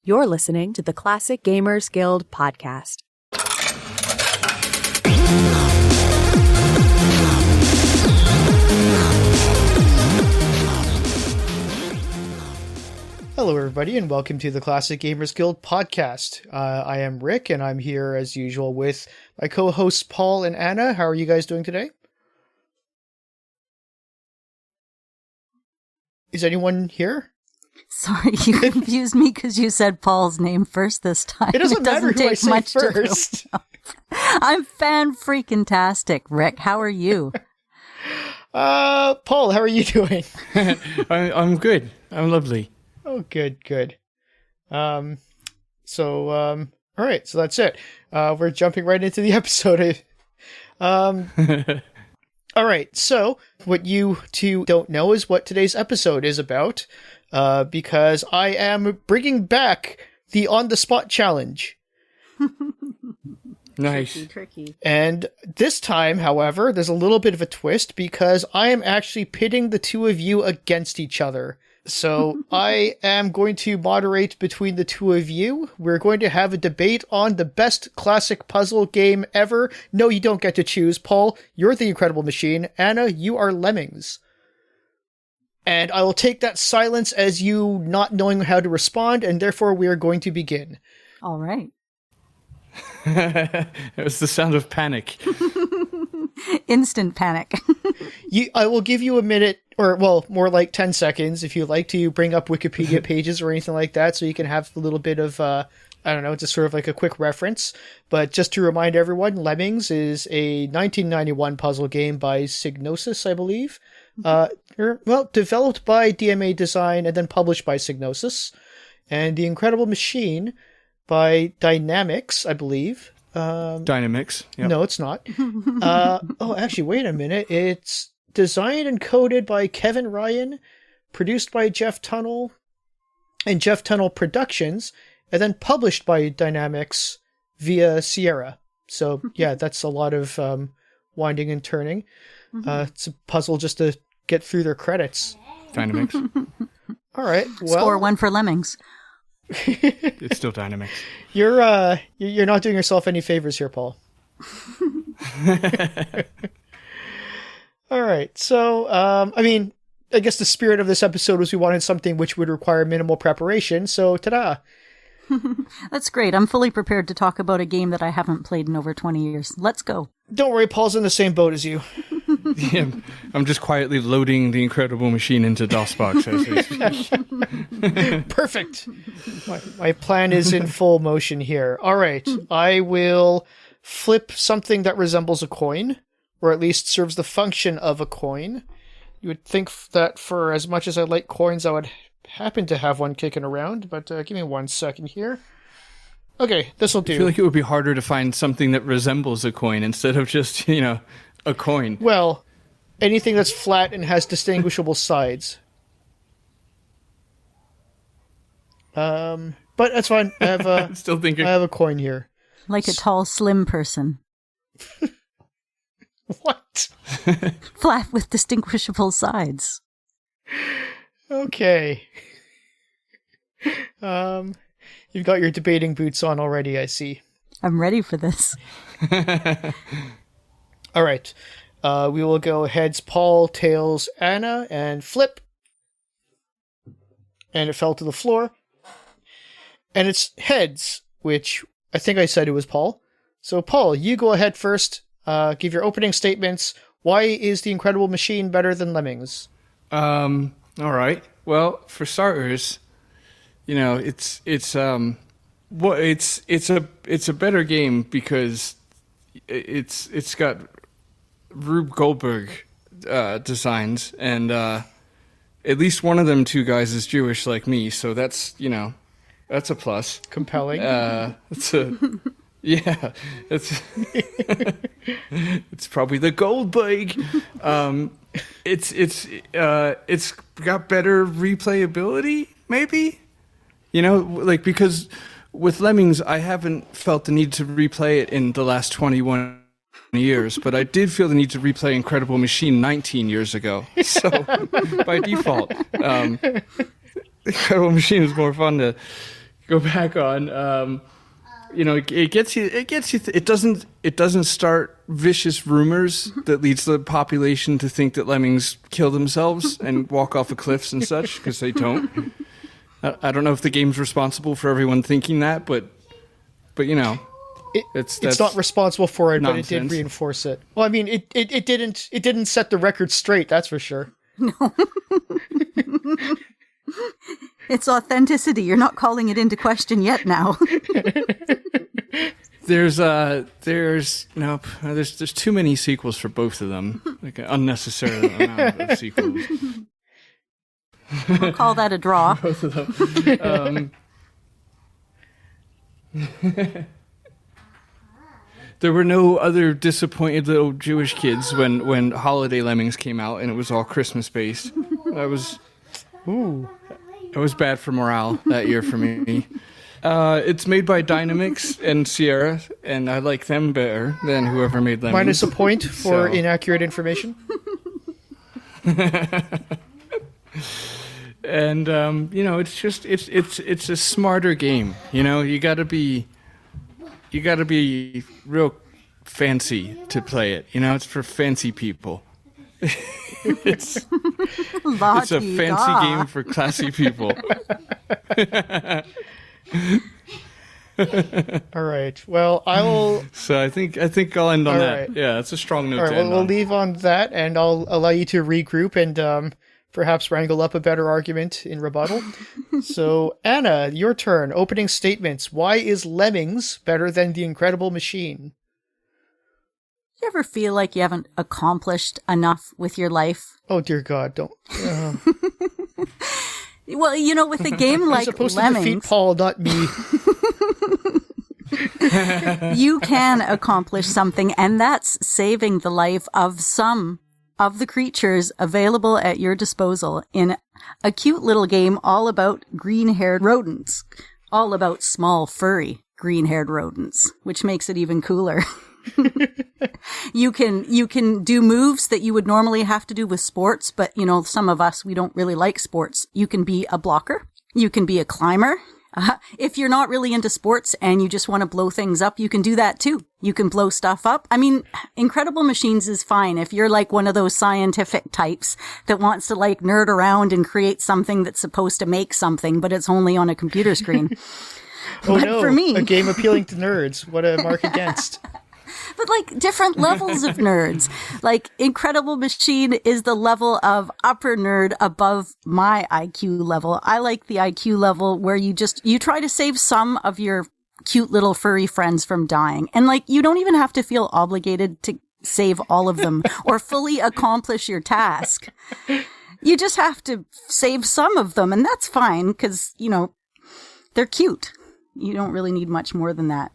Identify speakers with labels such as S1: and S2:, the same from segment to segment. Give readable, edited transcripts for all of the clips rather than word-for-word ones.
S1: You're listening to the Classic Gamers Guild podcast.
S2: Hello, everybody, and welcome to the Classic Gamers Guild podcast. I am Rick, and I'm here, as usual, with my co-hosts Paul and Anna. How are you guys doing today? Is anyone here?
S3: Sorry, you confused me because you said Paul's name first this time.
S2: It doesn't matter who I say first.
S3: I'm fan-freaking-tastic, Rick. How are you?
S2: Paul, how are you doing?
S4: I'm good. I'm lovely.
S2: Oh, good. All right, so that's it. We're jumping right into the episode. All right, so what you two don't know is what today's episode is about, because I am bringing back the on-the-spot challenge.
S4: Nice.
S3: Tricky.
S2: And this time, however, there's a little bit of a twist because I am actually pitting the two of you against each other. So I am going to moderate between the two of you. We're going to have a debate on the best classic puzzle game ever. No, you don't get to choose. Paul, you're the Incredible Machine. Anna, you are Lemmings. And I will take that silence as you not knowing how to respond, and therefore we are going to begin.
S3: All right.
S4: It was the sound of panic.
S3: Instant panic.
S2: I will give you a minute, or, well, more like 10 seconds, if you like to bring up Wikipedia pages or anything like that, so you can have a little bit of, I don't know, just sort of like a quick reference. But just to remind everyone, Lemmings is a 1991 puzzle game by Psygnosis, I believe. Developed by DMA Design and then published by Psygnosis. And The Incredible Machine by Dynamics, I believe.
S4: Dynamics. Yep.
S2: No, it's not. Actually, wait a minute. It's designed and coded by Kevin Ryan, produced by Jeff Tunnell and Jeff Tunnell Productions, and then published by Dynamics via Sierra. So, yeah, that's a lot of winding and turning. It's a puzzle just to get through their credits.
S4: Dynamics.
S2: All right. Well,
S3: Score 1 for Lemmings.
S4: It's still Dynamics.
S2: You're not doing yourself any favors here, Paul. All right. So, I guess the spirit of this episode was we wanted something which would require minimal preparation. So, ta-da.
S3: That's great. I'm fully prepared to talk about a game that I haven't played in over 20 years. Let's go.
S2: Don't worry, Paul's in the same boat as you.
S4: Yeah, I'm just quietly loading the Incredible Machine into DOSBox as we speak.
S2: Perfect. My plan is in full motion here. All right. I will flip something that resembles a coin, or at least serves the function of a coin. You would think that for as much as I like coins, I would happen to have one kicking around, but give me 1 second here. Okay, this'll do.
S4: I feel like it would be harder to find something that resembles a coin instead of just, a coin.
S2: Well, anything that's flat and has distinguishable sides. But that's fine. I have a
S4: Still thinking.
S2: I have a coin here.
S3: Like a tall, slim person.
S2: What?
S3: Flat with distinguishable sides.
S2: Okay. You've got your debating boots on already, I see.
S3: I'm ready for this.
S2: All right. We will go heads, Paul, tails, Anna, and flip. And it fell to the floor. And it's heads, which I think I said it was Paul. So, Paul, you go ahead first. Give your opening statements. Why is The Incredible Machine better than Lemmings?
S4: All right. Well, for starters, it's a better game because it's got Rube Goldberg designs, and at least one of them two guys is Jewish like me, so that's that's a plus.
S2: Compelling.
S4: It's probably the Goldberg. It's got better replayability, maybe. Because with Lemmings, I haven't felt the need to replay it in the last 21 years, but I did feel the need to replay Incredible Machine 19 years ago. So, by default, Incredible Machine is more fun to go back on. It gets you. It doesn't start vicious rumors that leads the population to think that lemmings kill themselves and walk off of cliffs and such, because they don't. I don't know if the game's responsible for everyone thinking that, but it's
S2: not responsible for it,
S4: nonsense.
S2: But it did reinforce it. Well, I mean, it didn't set the record straight, that's for sure.
S3: No. It's authenticity. You're not calling it into question yet now.
S4: There's too many sequels for both of them. Like an unnecessary amount of sequels.
S3: We'll call that a draw.
S4: Both of them. There were no other disappointed little Jewish kids when Holiday Lemmings came out and it was all Christmas based. It was bad for morale that year for me. It's made by Dynamix and Sierra, and I like them better than whoever made Lemmings.
S2: Minus a point for inaccurate information.
S4: And it's a smarter game. You got to be real fancy to play it. It's for fancy people. It's a fancy game for classy people.
S2: All right. Well, I will.
S4: So I think I'll end on that.
S2: Right.
S4: Yeah, it's a strong note.
S2: All right. We'll leave on that, and I'll allow you to regroup and perhaps wrangle up a better argument in rebuttal. So, Anna, your turn. Opening statements. Why is Lemmings better than The Incredible Machine?
S3: You ever feel like you haven't accomplished enough with your life?
S2: Oh, dear God, don't.
S3: Well, with a game like
S2: You're supposed
S3: Lemmings,
S2: to defeat Paul, not me.
S3: you can accomplish something, and that's saving the life of some of the creatures available at your disposal in a cute little game all about green-haired rodents. All about small, furry, green-haired rodents, which makes it even cooler. You can do moves that you would normally have to do with sports, but some of us, we don't really like sports. You can be a blocker. You can be a climber. If you're not really into sports and you just want to blow things up, you can do that too. You can blow stuff up. I mean, Incredible Machines is fine if you're like one of those scientific types that wants to like nerd around and create something that's supposed to make something, but it's only on a computer screen.
S2: Oh
S3: but
S2: no,
S3: for me,
S2: a game appealing to nerds. What a mark against.
S3: But like different levels of nerds. Like Incredible Machine is the level of upper nerd above my IQ level. I like the IQ level where you try to save some of your cute little furry friends from dying. And like, you don't even have to feel obligated to save all of them or fully accomplish your task. You just have to save some of them, and that's fine because, they're cute. You don't really need much more than that.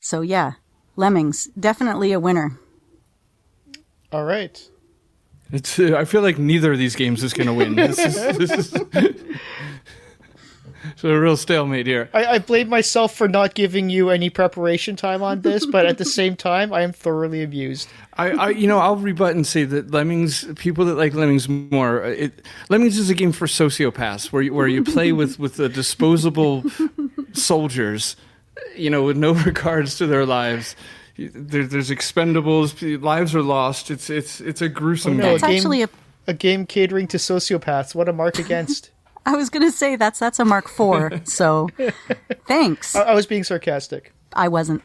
S3: So yeah, Lemmings, definitely a winner.
S2: All right.
S4: It's. I feel like neither of these games is going to win. This is so a real stalemate here.
S2: I blame myself for not giving you any preparation time on this, but at the same time, I am thoroughly amused.
S4: I'll rebut and say that Lemmings, people that like Lemmings more, Lemmings is a game for sociopaths where you play with the disposable soldiers, with no regards to their lives. There's expendables, lives are lost. It's a gruesome game.
S3: That's actually
S2: a game catering to sociopaths. What a mark against.
S3: I was going to say that's a mark 4. So thanks.
S2: I was being sarcastic.
S3: I wasn't.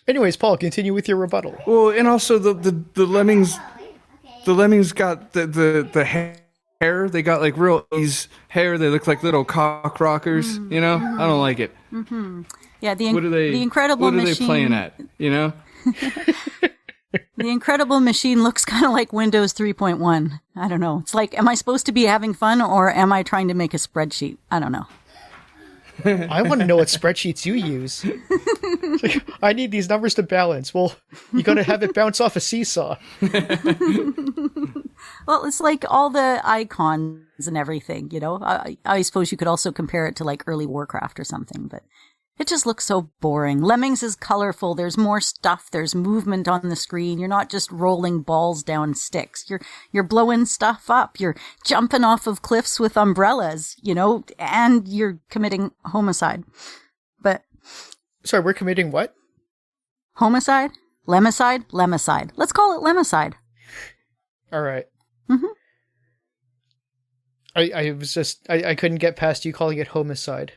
S2: Anyways, Paul, continue with your rebuttal.
S4: Well, and also the Lemmings, got the hair. They got like real hair. They look like little cock rockers. I don't like it.
S3: Mm-hmm. Yeah, the
S4: What
S3: Incredible Machine.
S4: are they playing at?
S3: The Incredible Machine looks kind of like Windows 3.1. I don't know. It's like, am I supposed to be having fun or am I trying to make a spreadsheet? I don't know.
S2: I want to know what spreadsheets you use. I need these numbers to balance. Well, you got to have it bounce off a seesaw.
S3: Well, it's like all the icons and everything, I suppose you could also compare it to like early Warcraft or something, but It just looks so boring. Lemmings is colorful. There's more stuff. There's movement on the screen. You're not just rolling balls down sticks. You're blowing stuff up. You're jumping off of cliffs with umbrellas, and you're committing homicide. But
S2: sorry, we're committing what?
S3: Homicide? Lemicide? Lemicide. Let's call it Lemicide.
S2: All right.
S3: Mm-hmm.
S2: I couldn't get past you calling it homicide.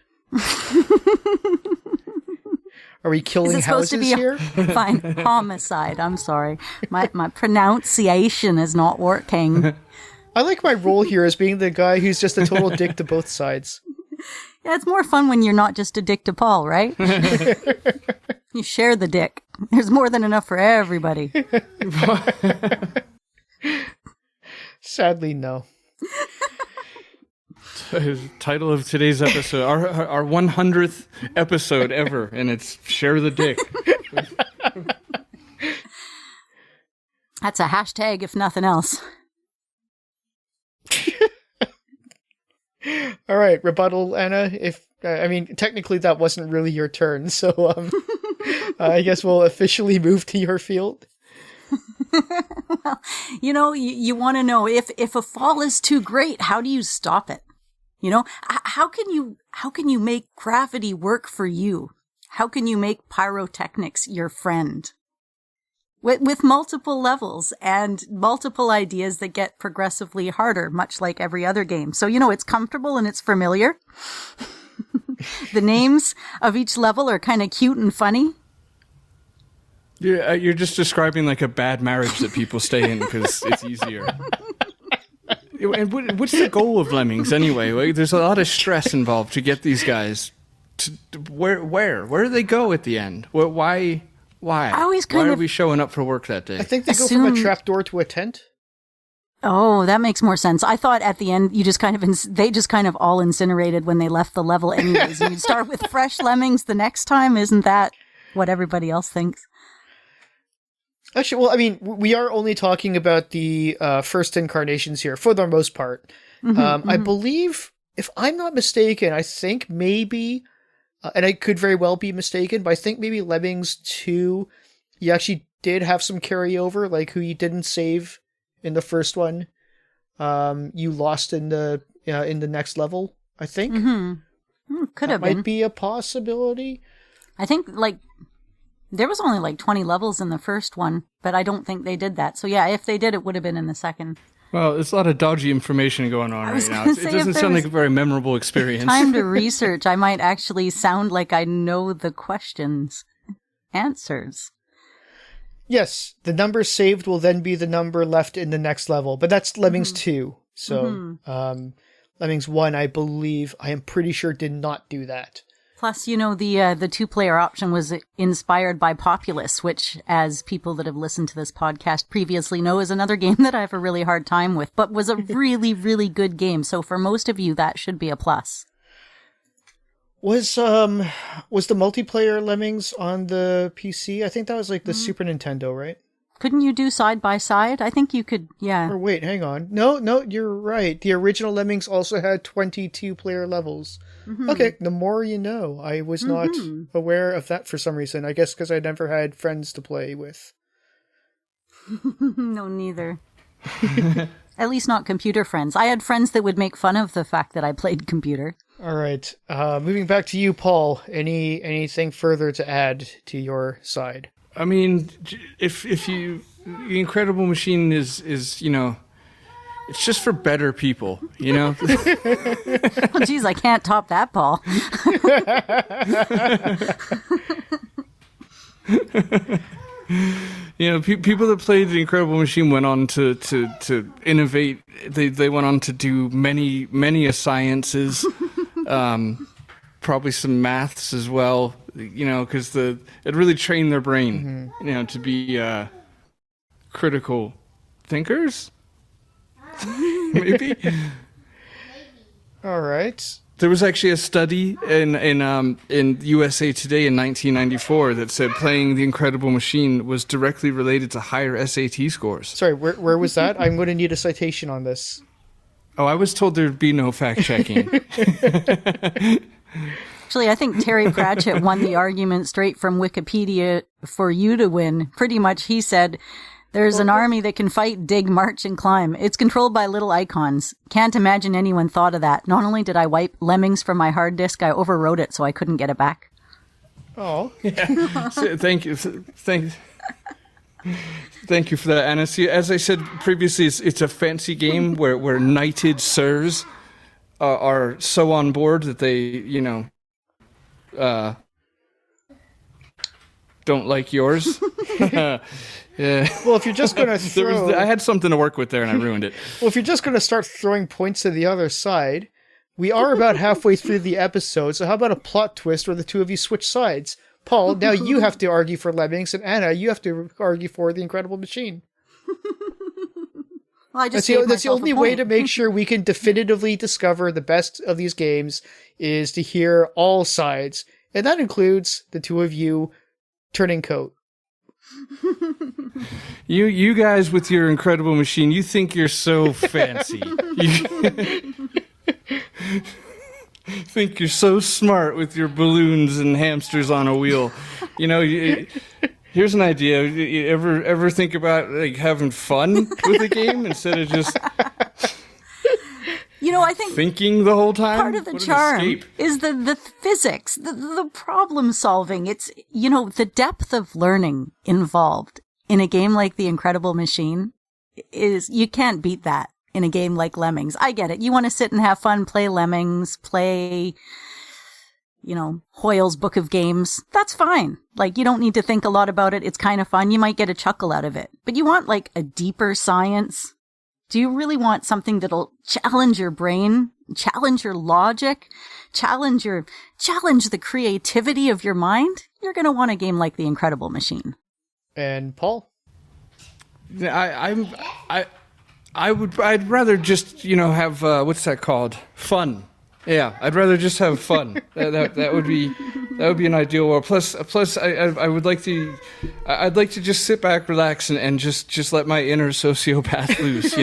S2: Are we killing houses here?
S3: Fine, homicide. I'm sorry. My pronunciation is not working.
S2: I like my role here as being the guy who's just a total dick to both sides.
S3: Yeah, it's more fun when you're not just a dick to Paul, right? You share the dick. There's more than enough for everybody.
S2: Sadly, no.
S4: Title of today's episode, our 100th episode ever, and it's Share the Dick.
S3: That's a hashtag, if nothing else.
S2: All right, rebuttal, Anna. Technically that wasn't really your turn, so I guess we'll officially move to your field.
S3: Well, you want to know if a fall is too great, how do you stop it? How can you make gravity work for you? How can you make pyrotechnics your friend? With multiple levels and multiple ideas that get progressively harder, much like every other game. So, it's comfortable and it's familiar. The names of each level are kind of cute and funny.
S4: Yeah, you're just describing like a bad marriage that people stay in because it's easier. And what's the goal of Lemmings anyway? Like, there's a lot of stress involved to get these guys to where do they go at the end? Why? Why are we showing up for work that day?
S2: I think they go from a trapdoor to a tent.
S3: Oh, that makes more sense. I thought at the end they just kind of all incinerated when they left the level anyways. And you'd start with fresh lemmings the next time. Isn't that what everybody else thinks?
S2: Actually, well, we are only talking about the first incarnations here for the most part. I believe, if I'm not mistaken, I think maybe, and I could very well be mistaken, but I think maybe Lemmings 2, you actually did have some carryover, like who you didn't save in the first one, you lost in the next level, I think.
S3: Could have been.
S2: Might be a possibility.
S3: I think, there was only 20 levels in the first one, but I don't think they did that. So yeah, if they did, it would have been in the second.
S4: Well, there's a lot of dodgy information going on right now. It doesn't sound like a very memorable experience.
S3: Time to research. I might actually sound like I know the questions. Answers.
S2: Yes, the number saved will then be the number left in the next level, but that's Lemmings 2. So, Lemmings 1, I am pretty sure did not do that.
S3: Plus, the 2-player option was inspired by Populous, which, as people that have listened to this podcast previously know, is another game that I have a really hard time with, but was a really, really good game. So for most of you, that should be a plus.
S2: Was the multiplayer Lemmings on the PC? I think that was the Super Nintendo, right?
S3: Couldn't you do side by side? I think you could, yeah.
S2: Or wait, hang on. No, you're right. The original Lemmings also had 22-player levels. Okay, the more you know. I was not aware of that for some reason. I guess because I never had friends to play with.
S3: No, neither. At least not computer friends. I had friends that would make fun of the fact that I played computer.
S2: All right. Moving back to you, Paul. Anything further to add to your side?
S4: I mean, if you, the Incredible Machine is it's just for better people, Oh,
S3: geez, I can't top that, Paul.
S4: People that played the Incredible Machine went on to innovate. They went on to do many sciences, probably some maths as well. Because it really trained their brain, to be critical thinkers. Maybe.
S2: All right.
S4: There was actually a study in USA Today in 1994 that said playing the Incredible Machine was directly related to higher SAT scores.
S2: Sorry, where was that? I'm going to need a citation on this.
S4: Oh, I was told there'd be no fact checking.
S3: Actually, I think Terry Pratchett won the argument straight from Wikipedia for you to win. Pretty much, he said, there's an army that can fight, dig, march, and climb. It's controlled by little icons. Can't imagine anyone thought of that. Not only did I wipe Lemmings from my hard disk, I overwrote it so I couldn't get it back.
S2: Oh.
S4: Yeah. Thank you. Thank you for that, Anna. See, as I said previously, it's a fancy game where knighted sirs are so on board that they, don't like yours. Yeah.
S2: Well, if you're just going to throw...
S4: I had something to work with there and I ruined it.
S2: Well, if you're just going to start throwing points to the other side, we are about halfway through the episode, so how about a plot twist where the two of you switch sides? Paul, now you have to argue for Lemmings, and Anna, you have to argue for The Incredible Machine.
S3: Well,
S2: that's the only way to make sure we can definitively discover the best of these games is to hear all sides, and that includes the two of you turning coat.
S4: You guys with your Incredible Machine, you think you're so fancy. You think you're so smart with your balloons and hamsters on a wheel. Here's an idea. You ever think about having fun with a game instead of just
S3: I think
S4: thinking the whole time?
S3: Part of the charm is the physics, the problem solving. It's, the depth of learning involved in a game like The Incredible Machine is, you can't beat that in a game like Lemmings. I get it. You want to sit and have fun, play Lemmings, play, Hoyle's Book of Games. That's fine. You don't need to think a lot about it. It's kind of fun. You might get a chuckle out of it. But you want a deeper science. Do you really want something that'll challenge your brain, challenge your logic, challenge the creativity of your mind? You're going to want a game like The Incredible Machine.
S2: And Paul?
S4: I'd rather just, have, what's that called? Fun. Yeah, I'd rather just have fun. That would be an ideal world. Plus, I would like to, I'd like to just sit back, relax, and just let my inner sociopath loose.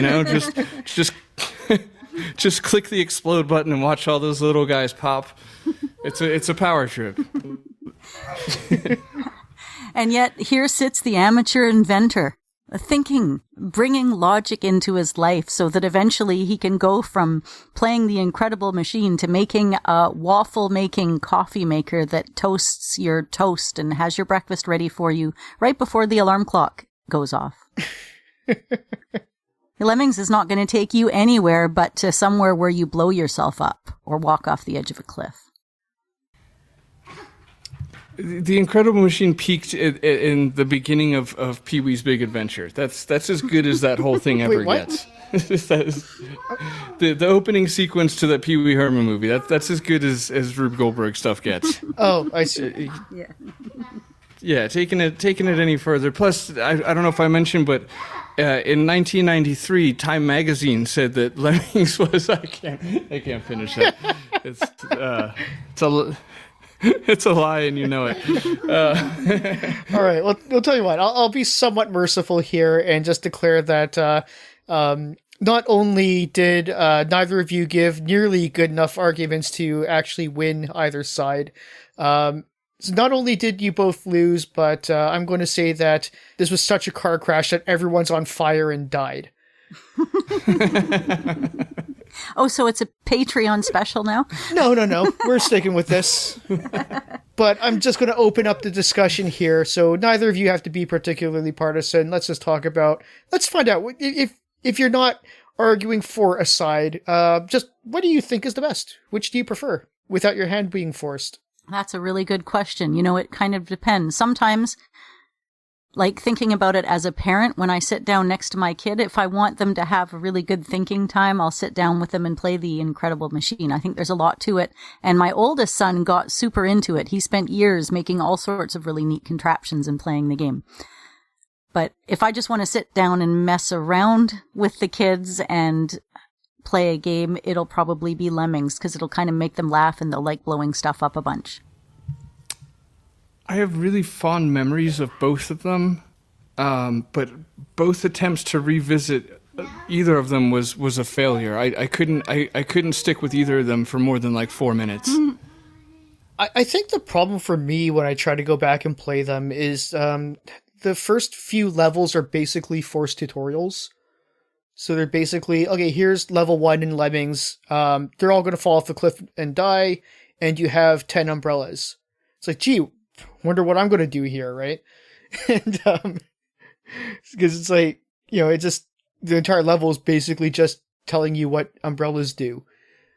S4: Just click the explode button and watch all those little guys pop. It's a power trip.
S3: And yet, here sits the amateur inventor, thinking, bringing logic into his life so that eventually he can go from playing The Incredible Machine to making a waffle-making coffee maker that toasts your toast and has your breakfast ready for you right before the alarm clock goes off. Lemmings is not going to take you anywhere but to somewhere where you blow yourself up or walk off the edge of a cliff.
S4: The Incredible Machine peaked in the beginning of Pee-wee's Big Adventure. That's as good as that whole thing ever gets. The opening sequence to that Pee-wee Herman movie. That's as good as Rube Goldberg stuff gets.
S2: Oh, I see.
S4: Yeah, taking it any further. Plus, I don't know if I mentioned, but in 1993, Time Magazine said that Lemmings was. I can't finish that. It's a lie, and you know it.
S2: All right. Well, I'll tell you what. I'll be somewhat merciful here and just declare that not only did neither of you give nearly good enough arguments to actually win either side. So not only did you both lose, but I'm going to say that this was such a car crash that everyone's on fire and died.
S3: Oh, so it's a Patreon special now?
S2: No. We're sticking with this. But I'm just going to open up the discussion here. So neither of you have to be particularly partisan. Let's find out if you're not arguing for a side, just what do you think is the best? Which do you prefer without your hand being forced?
S3: That's a really good question. It kind of depends. Sometimes, thinking about it as a parent, when I sit down next to my kid, if I want them to have a really good thinking time, I'll sit down with them and play The Incredible Machine. I think there's a lot to it. And my oldest son got super into it. He spent years making all sorts of really neat contraptions and playing the game. But if I just want to sit down and mess around with the kids and play a game, it'll probably be Lemmings because it'll kind of make them laugh and they'll like blowing stuff up a bunch.
S4: I have really fond memories of both of them, but both attempts to revisit either of them was a failure. I couldn't stick with either of them for more than 4 minutes.
S2: I think the problem for me when I try to go back and play them is the first few levels are basically forced tutorials. So they're basically, okay, here's level 1 in Lemmings. They're all going to fall off the cliff and die, and you have 10 umbrellas. It's like, gee, wonder what I'm going to do here, right? And because it's like, you know, it's just, the entire level is basically just telling you what umbrellas do.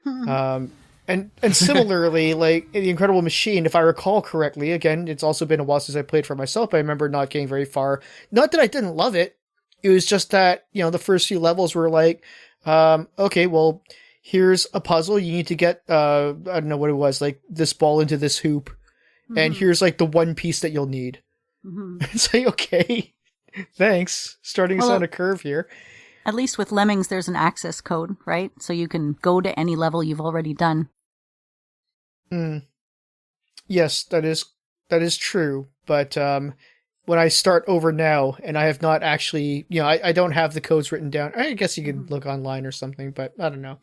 S2: And similarly, like in The Incredible Machine, if I recall correctly, again, it's also been a while since I played for myself, but I remember not getting very far. Not that I didn't love it. It was just that, you know, the first few levels were like, okay, well, here's a puzzle. You need to get, I don't know what it was, like this ball into this hoop. And here's like the one piece that you'll need. It's like, okay, thanks. Starting us on a curve here.
S3: At least with Lemmings, there's an access code, right? So you can go to any level you've already done.
S2: Yes, that is true. But when I start over now, and I have not actually, you know, I don't have the codes written down. I guess you can look online or something, but I don't know.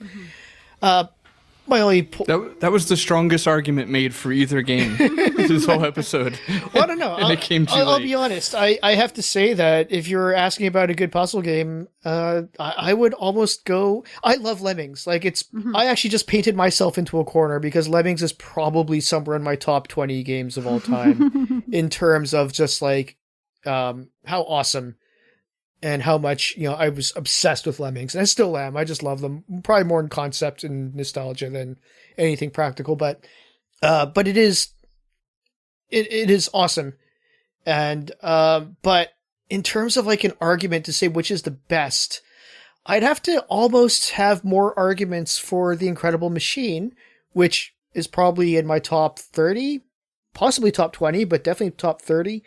S2: My only
S4: that was the strongest argument made for either game this whole episode.
S2: Well, I don't know.
S4: And it came too
S2: I'll
S4: late.
S2: be honest. I have to say that if you're asking about a good puzzle game, I would almost go. I love Lemmings. Like it's. I actually just painted myself into a corner because Lemmings is probably somewhere in my top 20 games of all time in terms of just like how awesome. And how much, you know, I was obsessed with Lemmings. And I still am. I just love them. Probably more in concept and nostalgia than anything practical. But it is awesome. And, but in terms of like an argument to say which is the best, I'd have to almost have more arguments for The Incredible Machine, which is probably in my top 30, possibly top 20, but definitely top 30.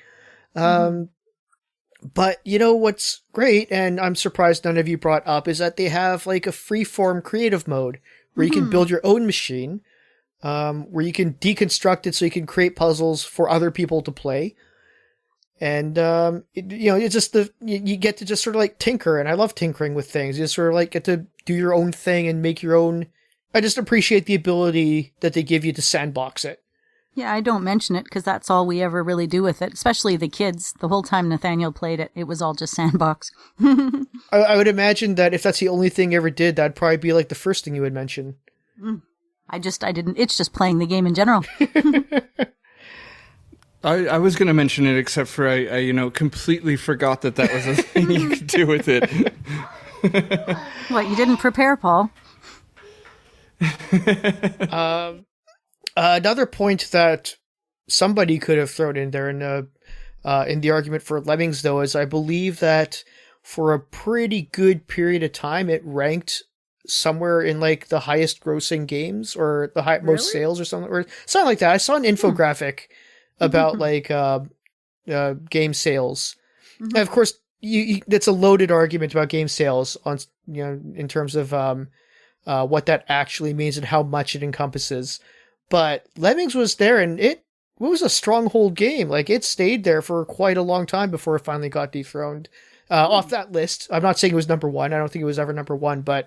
S2: But you know what's great, and I'm surprised none of you brought up, is that they have like a free-form creative mode where you can build your own machine, where you can deconstruct it so you can create puzzles for other people to play. And, you know, it's just you get to just sort of like tinker, and I love tinkering with things. You just sort of like get to do your own thing and make your own. I just appreciate the ability that they give you to sandbox it.
S3: Yeah, I don't mention it because that's all we ever really do with it, especially the kids. The whole time Nathaniel played it, it was all just sandbox.
S2: I would imagine that if that's the only thing you ever did, that'd probably be like the first thing you would mention.
S3: I didn't. It's just playing the game in general.
S4: I was going to mention it, except for I you know, completely forgot that was a thing you could do with it.
S3: What, you didn't prepare, Paul?
S2: Another point that somebody could have thrown in there in the argument for Lemmings, though, is I believe that for a pretty good period of time, it ranked somewhere in like the highest grossing games or the most sales or something like that. I saw an infographic about like game sales. And of course, it's a loaded argument about game sales on, you know, in terms of what that actually means and how much it encompasses. But Lemmings was there, and it was a stronghold game. Like, it stayed there for quite a long time before it finally got dethroned off that list. I'm not saying it was number one. I don't think it was ever number one, but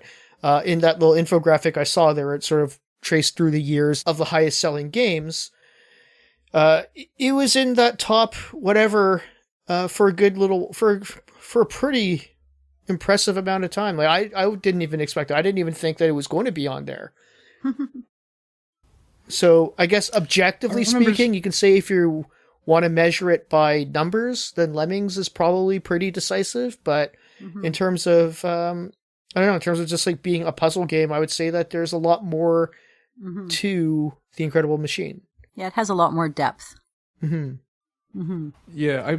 S2: in that little infographic I saw there, it sort of traced through the years of the highest selling games. It was in that top whatever for a good little for a pretty impressive amount of time. Like I didn't even expect it. I didn't even think that it was going to be on there. So I guess objectively speaking, you can say if you want to measure it by numbers, then Lemmings is probably pretty decisive. But in terms of, I don't know, in terms of just like being a puzzle game, I would say that there's a lot more to The Incredible Machine. Yeah,
S3: it has a lot more depth.
S4: Yeah,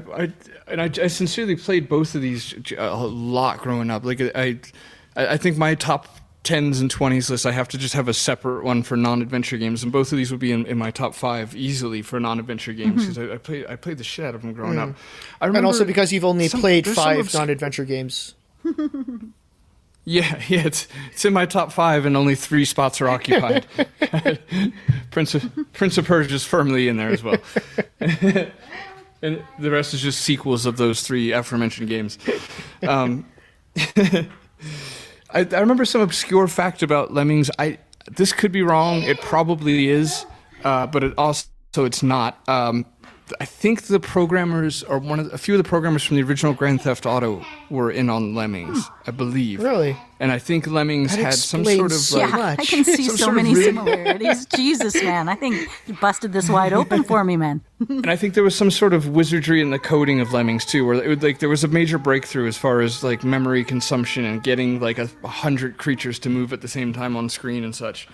S4: I sincerely played both of these a lot growing up. Like I think my top 10s and 20s list, I have to just have a separate one for non-adventure games, and both of these would be in my top 5 easily for non-adventure games because I played the shit out of them growing up.
S2: And also because you've only played 5 non-adventure games.
S4: Yeah, it's in my top 5 and only 3 spots are occupied. Prince of Persia is firmly in there as well. And the rest is just sequels of those 3 aforementioned games. I remember some obscure fact about Lemmings. This could be wrong. It probably is. but it's not. I think the programmers, or a few of the programmers from the original Grand Theft Auto were in on Lemmings, I believe.
S2: Really?
S4: And I think Lemmings
S2: That
S4: had some sort of
S2: explains
S4: like,
S2: so much.
S3: I can see
S4: Some
S3: so
S4: sort of
S3: many
S4: really-
S3: similarities. Jesus, man. I think you busted this wide open for me, man.
S4: and I think there was some sort of wizardry in the coding of Lemmings too, where it would, like there was a major breakthrough as far as like memory consumption and getting like 100 creatures to move at the same time on screen and such.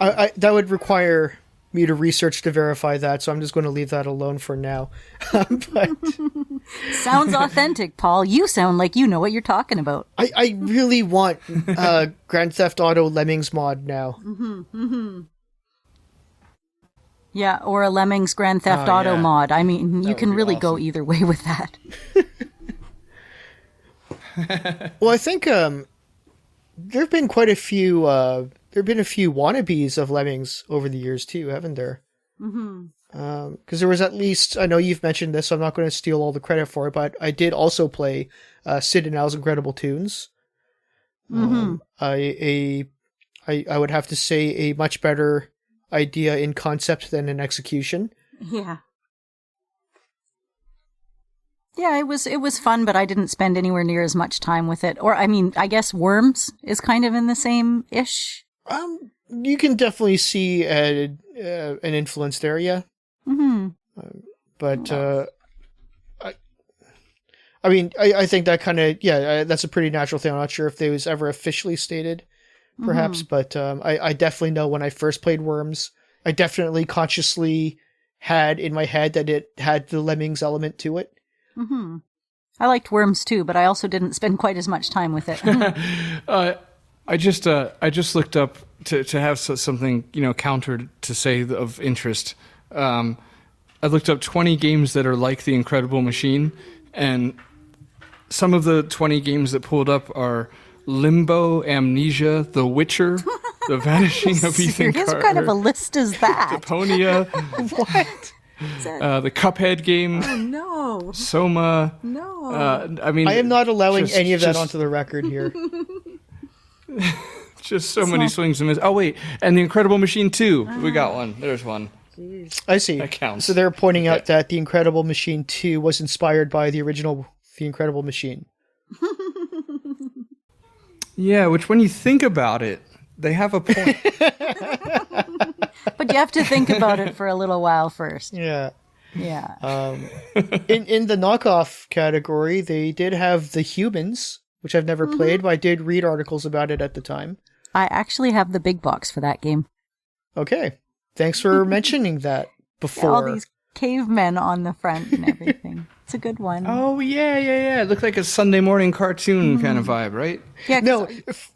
S2: That would require me to research to verify that, so I'm just going to leave that alone for now. But
S3: Sounds authentic, Paul. You sound like you know what you're talking about.
S2: I really want Grand Theft Auto Lemmings mod now.
S3: Yeah, or a Lemmings Grand Theft
S2: Oh,
S3: Auto
S2: yeah.
S3: mod. I mean, you
S2: That
S3: can
S2: would be
S3: really go
S2: awesome.
S3: either way with that.
S2: Well, I think there've been quite a few there've been a few wannabes of Lemmings over the years too, haven't there? Because there was at least, I know you've mentioned this, so I'm not going to steal all the credit for it, but I did also play Sid and Al's Incredible Tunes. I would have to say a much better idea in concept than in execution.
S3: Yeah. Yeah, it was fun, but I didn't spend anywhere near as much time with it. Or, I mean, I guess Worms is kind of in the same-ish.
S2: You can definitely see an influence there, yeah. But I mean, I think that kind of, that's a pretty natural thing. I'm not sure if they was ever officially stated, perhaps, but I definitely know when I first played Worms, I definitely consciously had in my head that it had the Lemmings element to it.
S3: I liked Worms too, but I also didn't spend quite as much time with it.
S4: I just looked up to have something counter to say of interest. I looked up 20 games that are like The Incredible Machine, and some of the 20 games that pulled up are Limbo, Amnesia, The Witcher, The Vanishing of Ethan Carter.
S3: What kind of a list is that?
S4: Deponia,
S2: What?
S4: the Cuphead game,
S3: No.
S4: Soma.
S3: No.
S4: I mean,
S2: I am not allowing
S4: just-
S2: any of that
S4: just-
S2: onto the record here.
S4: Just so many swings and misses. Oh wait, and The Incredible Machine 2. We got one. There's one.
S2: I see.
S4: That counts.
S2: So they're pointing out that The Incredible Machine 2 was inspired by the original The Incredible Machine.
S4: Yeah, which when you think about it, they have a point.
S3: But you have to think about it for a little while first.
S2: Yeah.
S3: Yeah.
S2: In the knockoff category, they did have The Humans, which I've never played, but I did read articles about it at the time.
S3: I actually have the big box for that game.
S2: Okay. Thanks for mentioning that before.
S3: All these cavemen on the front and everything. It's a good one.
S4: Oh, yeah. It looked like a Sunday morning cartoon kind of vibe, right?
S3: Yeah, 'cause
S2: No,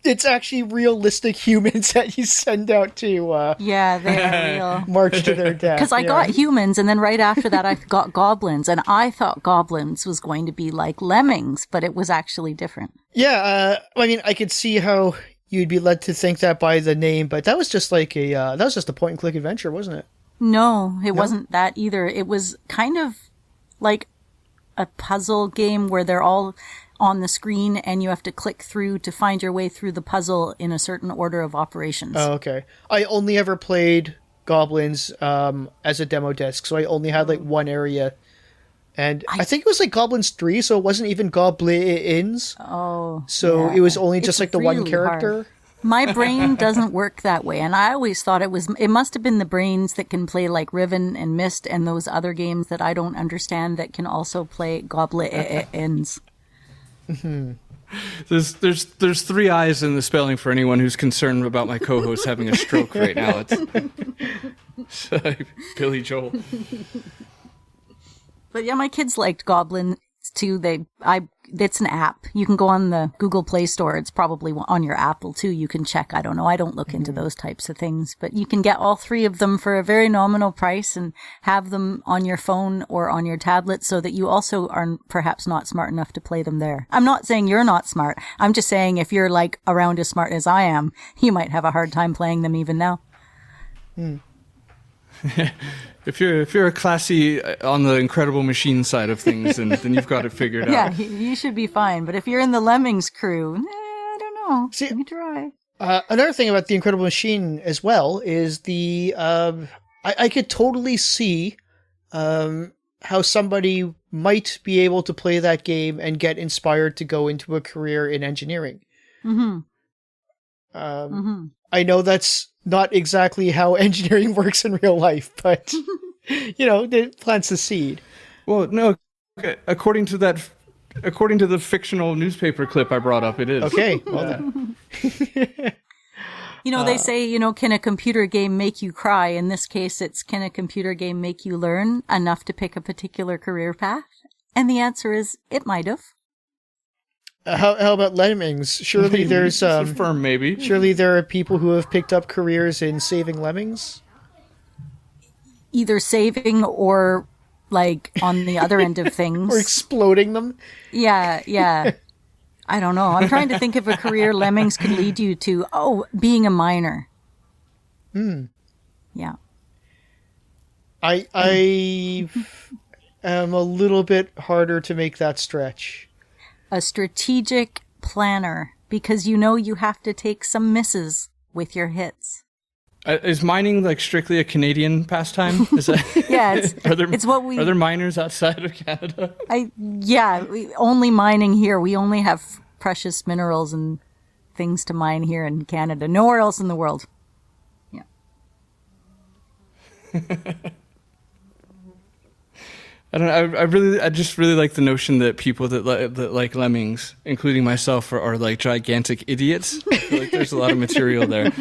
S2: it's actually realistic humans that you send out to
S3: yeah, they're real.
S2: march to their death.
S3: Because I
S2: yeah.
S3: got humans, and then right after that, I got goblins, and I thought goblins was going to be like Lemmings, but it was actually different.
S2: Yeah, I mean, I could see how you'd be led to think that by the name, but that was just like that was just a point and click adventure, wasn't it?
S3: No, it wasn't that either. It was kind of like a puzzle game where they're all on the screen and you have to click through to find your way through the puzzle in a certain order of operations.
S2: Oh, okay. I only ever played Goblins as a demo disc, so I only had like one area. And I think it was like Goblins 3, so it wasn't even Goblins.
S3: Oh.
S2: So
S3: yeah.
S2: it was only just
S3: It's
S2: like the one
S3: really
S2: character.
S3: hard. My brain doesn't work that way, and I always thought it must have been the brains that can play like Riven and Myst and those other games that I don't understand that can also play goblins.
S4: There's 3 eyes in the spelling for anyone who's concerned about my co-host having a stroke right now. It's Billy Joel.
S3: But yeah, my kids liked Goblin too. It's an app. You can go on the Google Play Store. It's probably on your Apple too. You can check. I don't know. I don't look into those types of things, but you can get all 3 of them for a very nominal price and have them on your phone or on your tablet so that you also are perhaps not smart enough to play them there. I'm not saying you're not smart. I'm just saying if you're like around as smart as I am, you might have a hard time playing them even now.
S4: If you're a classy on the Incredible Machine side of things, then you've got it figured
S3: Yeah,
S4: out.
S3: you should be fine. But if you're in the Lemmings crew, I don't know.
S2: See,
S3: Let me try.
S2: Another thing about the Incredible Machine as well is the I could totally see how somebody might be able to play that game and get inspired to go into a career in engineering. I know that's not exactly how engineering works in real life, but it plants the seed.
S4: Well, no, according to the fictional newspaper clip I brought up, it is.
S2: Okay, well then.
S3: They say, can a computer game make you cry? In this case, it's can a computer game make you learn enough to pick a particular career path? And the answer is, it might have.
S2: How about Lemmings? Surely there's
S4: a firm maybe.
S2: Surely there are people who have picked up careers in saving lemmings.
S3: Either saving or like on the other end of things,
S2: or exploding them.
S3: Yeah. I don't know. I'm trying to think of a career Lemmings could lead you to. Oh, being a miner. Yeah.
S2: I am a little bit harder to make that stretch.
S3: A strategic planner, because you have to take some misses with your hits.
S4: Is mining like strictly a Canadian pastime? Is that,
S3: yeah,
S4: are there miners outside of Canada?
S3: Only mining here. We only have precious minerals and things to mine here in Canada. Nowhere else in the world. Yeah.
S4: I don't know. I just really like the notion that people that like lemmings, including myself, are like gigantic idiots. I feel like there's a lot of material there.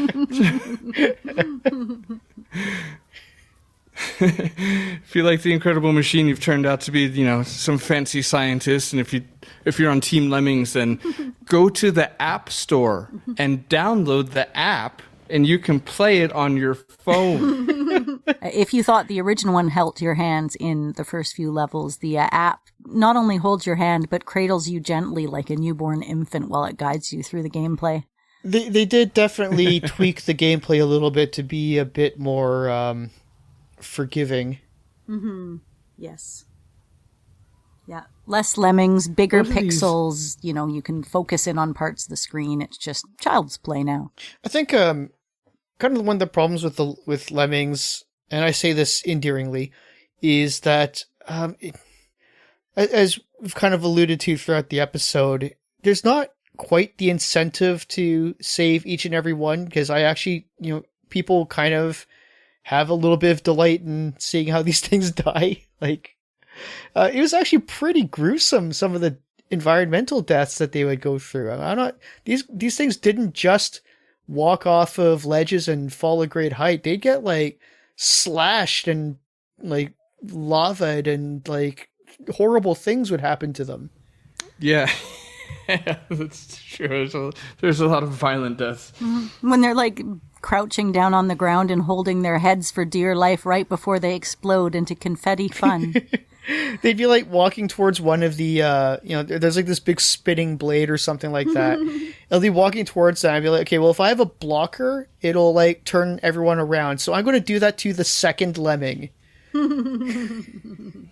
S4: If you like The Incredible Machine, you've turned out to be, some fancy scientist. And if you're on Team Lemmings, then go to the App Store and download the app, and you can play it on your phone.
S3: If you thought the original one held your hands in the first few levels, the app not only holds your hand, but cradles you gently like a newborn infant while it guides you through the gameplay.
S2: They did definitely tweak the gameplay a little bit to be a bit more forgiving.
S3: Yes. Yeah. Less lemmings, bigger pixels. You can focus in on parts of the screen. It's just child's play now.
S2: I think kind of one of the problems with Lemmings, and I say this endearingly, is that as we've kind of alluded to throughout the episode, there's not quite the incentive to save each and every one, because I actually, people kind of have a little bit of delight in seeing how these things die. Like, it was actually pretty gruesome, some of the environmental deaths that they would go through. These things didn't just walk off of ledges and fall a great height. They'd get like slashed and like lava'd, and like horrible things would happen to them.
S4: Yeah. That's true. There's a lot of violent deaths.
S3: When they're like crouching down on the ground and holding their heads for dear life right before they explode into confetti fun.
S2: They'd be like walking towards one of the, there's like this big spinning blade or something like that. They'll be walking towards that and be like, okay, well, if I have a blocker, it'll like turn everyone around. So I'm going to do that to the second lemming. And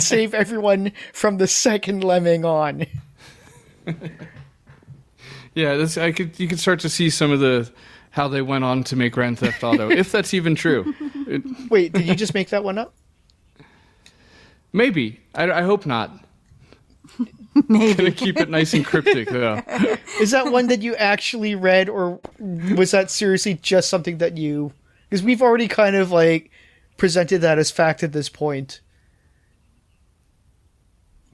S2: save everyone from the second lemming on.
S4: Yeah, you could start to see some of how they went on to make Grand Theft Auto, if that's even true.
S2: Wait, did you just make that one up?
S4: Maybe. I hope not.
S3: Maybe.
S4: I'm gonna keep it nice and cryptic, though.
S2: Is that one that you actually read, or was that seriously just something that you... Because we've already kind of like presented that as fact at this point.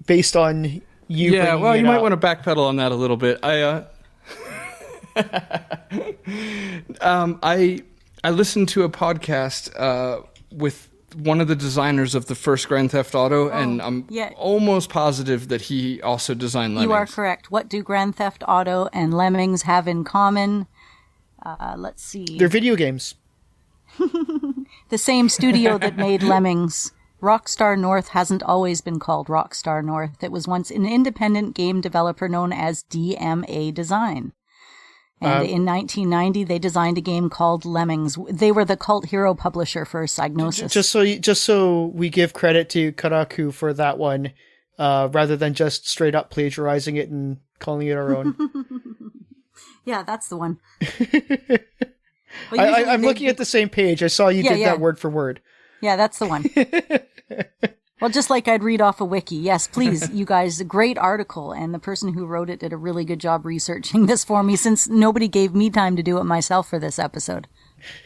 S2: Based on you.
S4: Yeah, well, you might want to backpedal on that a little bit. I listened to a podcast with one of the designers of the first Grand Theft Auto, and I'm almost positive that he also designed Lemmings.
S3: You are correct. What do Grand Theft Auto and Lemmings have in common? Let's see.
S2: They're video games.
S3: The same studio that made Lemmings. Rockstar North hasn't always been called Rockstar North. It was once an independent game developer known as DMA Design. And in 1990, they designed a game called Lemmings. They were the cult hero publisher for Psygnosis.
S2: Just so we give credit to Karaku for that one, rather than just straight up plagiarizing it and calling it our own.
S3: Yeah, that's the one. Well,
S2: I'm looking at the same page. I saw you did that word for word.
S3: Yeah, that's the one. Well, just like I'd read off a wiki. Yes, please, you guys, a great article. And the person who wrote it did a really good job researching this for me since nobody gave me time to do it myself for this episode.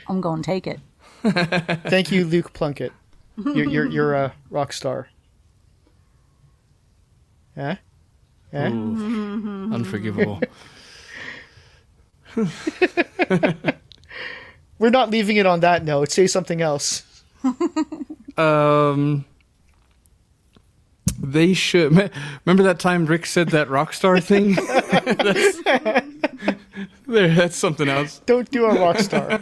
S3: I'm going to take it.
S2: Thank you, Luke Plunkett. You're a rock star. Huh?
S4: Unforgivable.
S2: We're not leaving it on that note. Say something else.
S4: They should. Remember that time Rick said that rock star thing? That's something else.
S2: Don't do a rock star.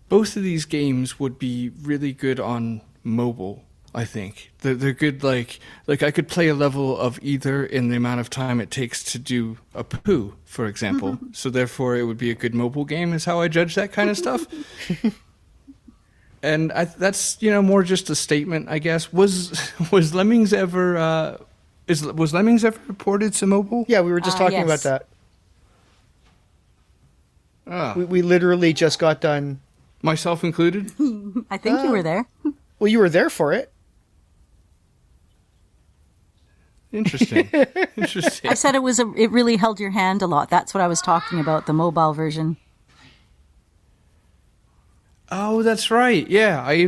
S4: Both of these games would be really good on mobile, I think. They're good, like I could play a level of either in the amount of time it takes to do a poo, for example. So therefore it would be a good mobile game is how I judge that kind of stuff. And that's, more just a statement, I guess. Was Lemmings ever was Lemmings ever ported to mobile?
S2: Yeah, we were just talking about that. We literally just got done.
S4: Myself included?
S3: I think you were there.
S2: Well, you were there for it.
S4: Interesting.
S3: I said it really held your hand a lot. That's what I was talking about, the mobile version.
S4: Oh, that's right. Yeah, I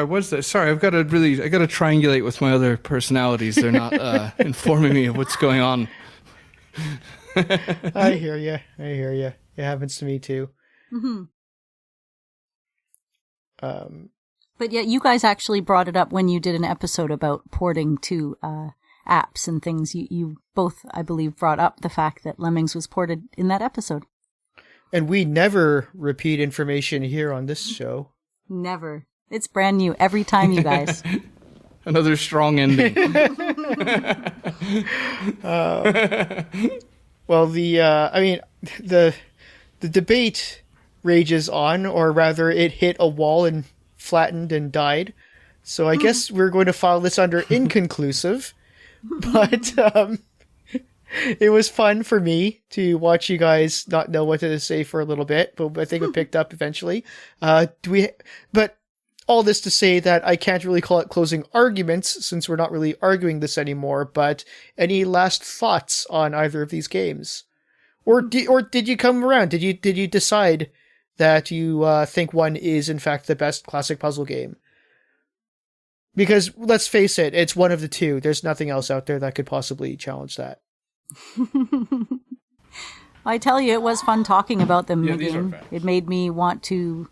S4: was there. Sorry, I got to triangulate with my other personalities. They're not informing me of what's going on.
S2: I hear you. It happens to me too.
S3: Mm-hmm. But yeah, you guys actually brought it up when you did an episode about porting to apps and things. You both, I believe, brought up the fact that Lemmings was ported in that episode.
S2: And we never repeat information here on this show.
S3: Never. It's brand new every time, you guys.
S4: Another strong ending.
S2: Well, the debate rages on, or rather it hit a wall and flattened and died. So I guess we're going to file this under inconclusive. But it was fun for me to watch you guys not know what to say for a little bit, but I think it picked up eventually. But all this to say that I can't really call it closing arguments since we're not really arguing this anymore, but any last thoughts on either of these games? Or did you come around? Did you decide that you think one is in fact the best classic puzzle game? Because let's face it, it's one of the two. There's nothing else out there that could possibly challenge that.
S3: I tell you, it was fun talking about them again. It made me want to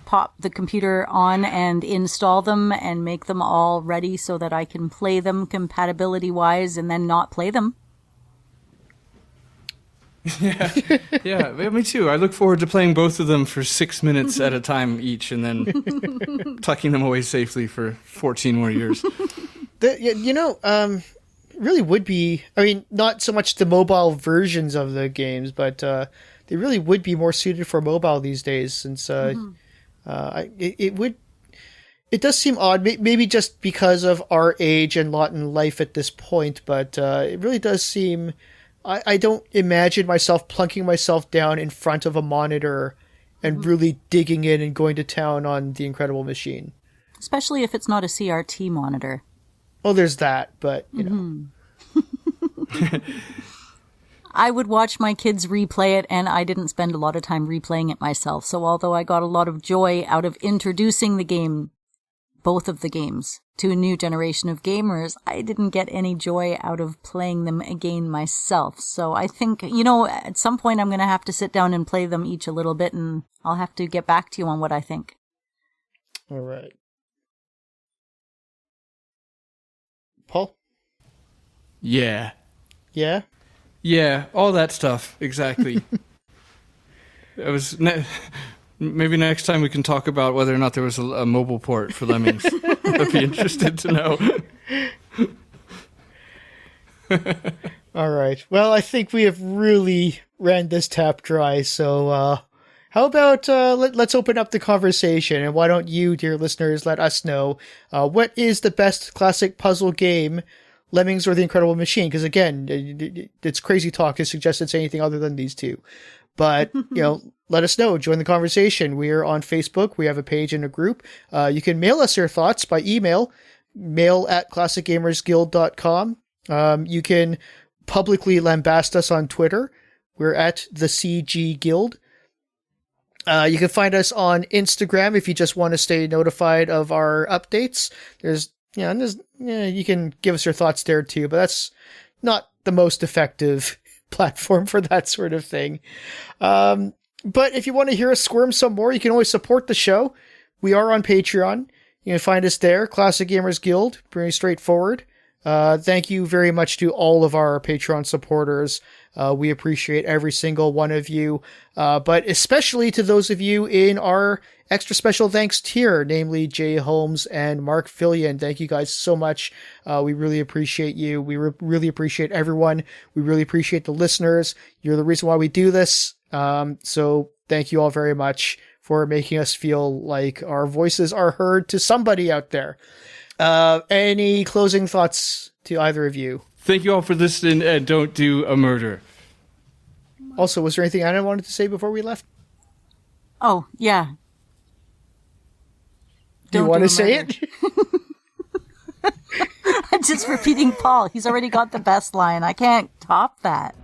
S3: pop the computer on and install them and make them all ready so that I can play them compatibility-wise and then not play them.
S4: Yeah, me too. I look forward to playing both of them for 6 minutes at a time each and then tucking them away safely for 14 more years. Really would be,
S2: not so much the mobile versions of the games, but they really would be more suited for mobile these days since it does seem odd, maybe just because of our age and lot in life at this point, but it really does seem, I don't imagine myself plunking myself down in front of a monitor and really digging in and going to town on the Incredible Machine.
S3: Especially if it's not a CRT monitor.
S2: Well, there's that, but, you know.
S3: I would watch my kids replay it, and I didn't spend a lot of time replaying it myself. So although I got a lot of joy out of introducing the game, both of the games, to a new generation of gamers, I didn't get any joy out of playing them again myself. So I think, at some point I'm going to have to sit down and play them each a little bit, and I'll have to get back to you on what I think.
S2: All right. Paul?
S4: Yeah.
S2: Yeah?
S4: Yeah, all that stuff, exactly. Maybe next time we can talk about whether or not there was a mobile port for Lemmings. I'd be interested to know.
S2: All right. Well, I think we have really ran this tap dry, so how about let's open up the conversation, and why don't you, dear listeners, let us know what is the best classic puzzle game Lemmings or The Incredible Machine, because again, it's crazy talk to suggest it's anything other than these two. But, let us know. Join the conversation. We are on Facebook. We have a page and a group. You can mail us your thoughts by email, mail@classicgamersguild.com. You can publicly lambast us on Twitter. We're at the CG Guild. You can find us on Instagram if you just want to stay notified of our updates. You can give us your thoughts there too, but that's not the most effective platform for that sort of thing. But if you want to hear us squirm some more, you can always support the show. We are on Patreon. You can find us there, Classic Gamers Guild, pretty straightforward. Thank you very much to all of our Patreon supporters. We appreciate every single one of you, but especially to those of you in our extra special thanks tier, namely Jay Holmes and Mark Fillion. Thank you guys so much. We really appreciate you. We really appreciate everyone. We really appreciate the listeners. You're the reason why we do this. So thank you all very much for making us feel like our voices are heard to somebody out there. Any closing thoughts to either of you?
S4: Thank you all for listening, and don't do a murder.
S2: Also, was there anything Anna wanted to say before we left?
S3: Oh, yeah.
S2: Do you want to say it?
S3: I'm just repeating Paul. He's already got the best line. I can't top that.